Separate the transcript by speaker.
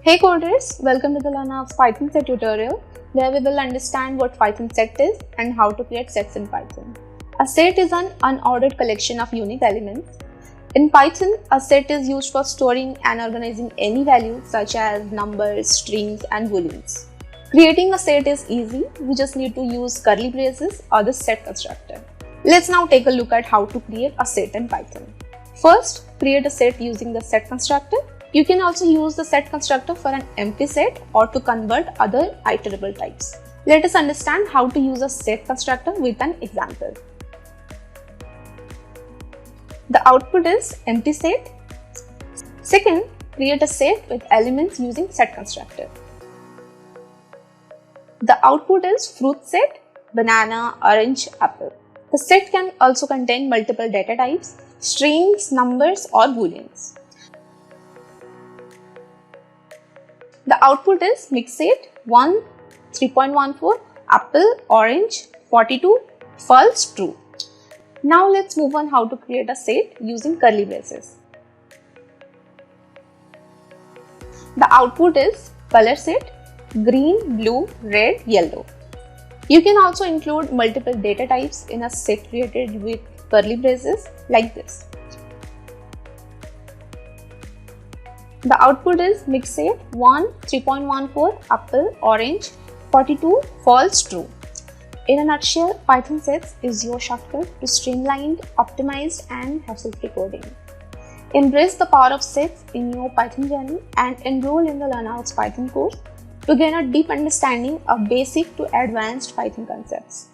Speaker 1: Hey coders, welcome to the LearNowx Python set tutorial, where we will understand what Python set is and how to create sets in Python. A set is an unordered collection of unique elements. In Python, a set is used for storing and organizing any value such as numbers, strings, and booleans. Creating a set is easy, we just need to use curly braces or the set constructor. Let's now take a look at how to create a set in Python. First, create a set using the set constructor. You can also use the set constructor for an empty set or to convert other iterable types. Let us understand how to use a set constructor with an example. The output is empty set. Second, create a set with elements using set constructor. The output is fruit set, banana, orange, apple. The set can also contain multiple data types, strings, numbers, or booleans. The output is mix set 1, 3.14, apple, orange, 42, false, true. Now let's move on how to create a set using curly braces. The output is color set green, blue, red, yellow. You can also include multiple data types in a set created with curly braces like this. The output is mix set 1, 3.14, apple, orange, 42, false, true. In a nutshell, Python sets is your shortcut to streamlined, optimized, and hassle-free coding. Embrace the power of sets in your Python journey and enroll in the LearNowx Python course to gain a deep understanding of basic to advanced Python concepts.